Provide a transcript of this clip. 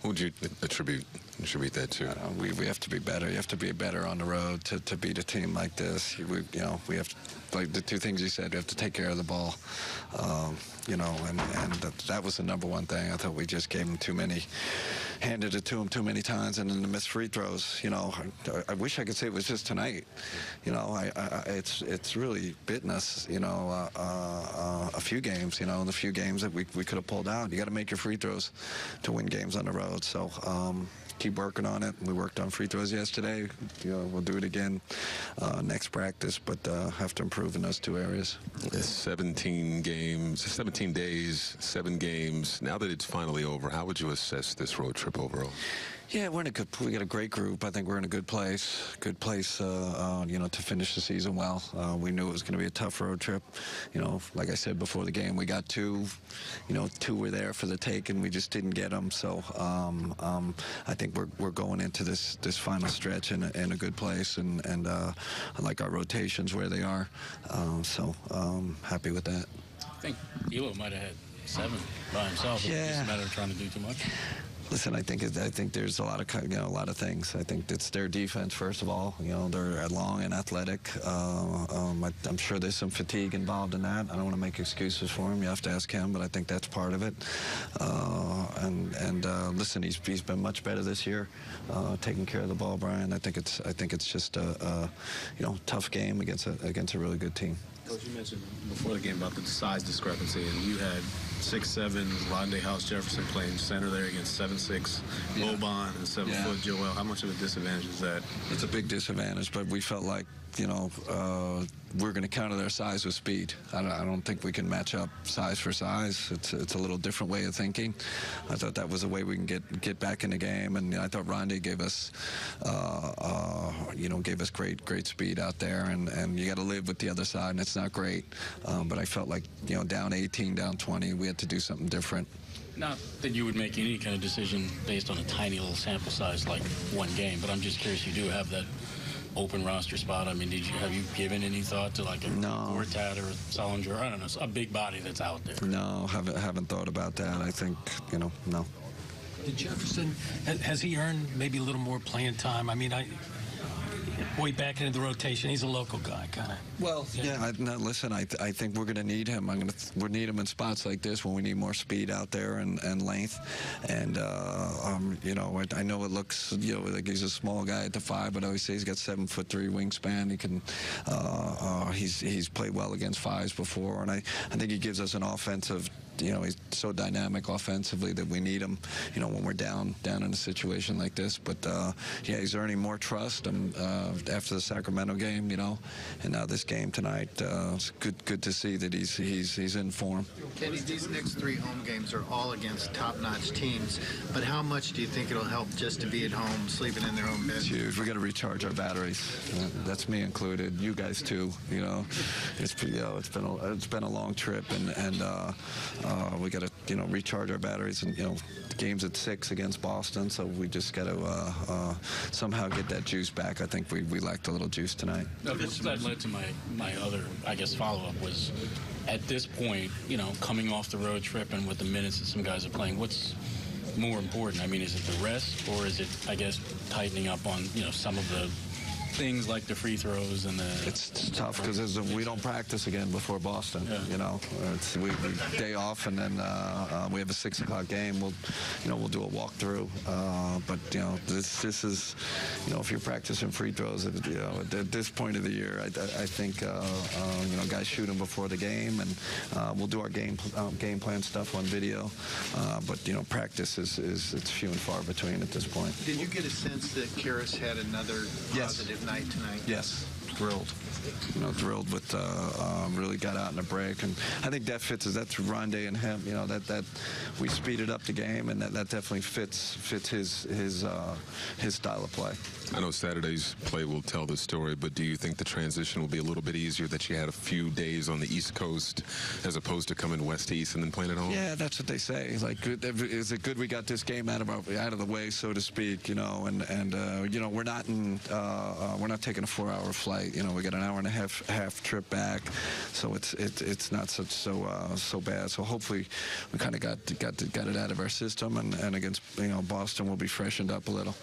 Who would you attribute that to? We have to be better. You have to be better on the road to beat a team like this. We have to, like the two things you said. We have to take care of the ball. And that was the number one thing. I thought we just gave them too many, handed it to them too many times, and then the missed free throws. I wish I could say it was just tonight. It's really bitten us. A few games. The few games that we could have pulled out. You got to make your free throws to win games on the road. So. Keep working on it. We worked on free throws yesterday. We'll do it again next practice, but have to improve in those two areas. 17 games, 17 days, 7 games. Now that it's finally over, how would you assess this road trip overall? Yeah, we got a great group. I think we're in a good place. To finish the season well. We knew it was going to be a tough road trip. Like I said before the game, we got two. Two were there for the take, and we just didn't get them. So I think we're going into this final stretch in a good place, and I like our rotations where they are. Happy with that. I think Elo might have had 7 by himself. Yeah. It's just a matter of trying to do too much. Listen, I think there's a lot of things. I think it's their defense first of all. They're long and athletic. I'm sure there's some fatigue involved in that. I don't want to make excuses for him. You have to ask him, but I think that's part of it. Listen, he's been much better this year, taking care of the ball, Brian. I think it's just a tough game against a really good team. Coach, you mentioned before the game about the size discrepancy, and you had 6'7" Rondé House-Jefferson playing center there against 7'6" Boban and 7-foot Joel. How much of a disadvantage is that? It's a big disadvantage, but we felt like we're going to counter their size with speed. I don't think we can match up size for size. It's a little different way of thinking. I thought that was a way we can get back in the game, and I thought Rondé gave us great speed out there, and you got to live with the other side, and it's not great. But I felt like down 18, down 20, we had to do something different. Not that you would make any kind of decision based on a tiny little sample size like one game, but I'm just curious. You do have that open roster spot. I mean, have you given any thought to like a Gortat or a Solinger? I don't know, a big body that's out there. No, haven't thought about that. I think no. Did Jefferson, has he earned maybe a little more playing time? I mean, way back into the rotation, he's a local guy, kind of. Well, listen, I think we're going to need him. We'll need him in spots like this when we need more speed out there and length. And I know it looks like he's a small guy at the 5, but I always say he's got 7'3" wingspan. He can he's played well against 5s before, and I think he gives us an offensive. He's so dynamic offensively that we need him, when we're down in a situation like this. But he's earning more trust after the Sacramento game, and now this game tonight. It's good to see that he's in form. Kenny, these next 3 home games are all against top-notch teams, but how much do you think it'll help just to be at home, sleeping in their own bed? It's huge. We got to recharge our batteries. That's me included. You guys too. It's been a long trip, and we got to recharge our batteries, and the game's at 6 against Boston, so we just got to somehow get that juice back. I think we lacked a little juice tonight. That led to my other, I guess, follow-up was, at this point, coming off the road trip and with the minutes that some guys are playing, what's more important? I mean, is it the rest, or is it, I guess, tightening up on some of the things like the free throws and the... It's tough because we don't practice again before Boston. We day off, and then we have a 6 o'clock game. We'll do a walkthrough. But this is if you're practicing free throws at this point of the year, I think guys shoot them before the game, and we'll do our game plan stuff on video. But practice is it's few and far between at this point. Did you get a sense that Karras had another positive night tonight? Yes, thrilled. Thrilled with really got out in the break, and I think that fits. That's Rondé and him. That we speeded up the game, and that definitely fits his style of play. I know Saturday's play will tell the story, but do you think the transition will be a little bit easier that you had a few days on the East Coast as opposed to coming west to east and then playing at home? Yeah, that's what they say. Like, is it good we got this game out of the way, so to speak? We're not taking a 4-hour flight. flight. We got an hour and a half trip back, so it's not so bad. So hopefully we kind of got it out of our system, and against Boston we'll be freshened up a little.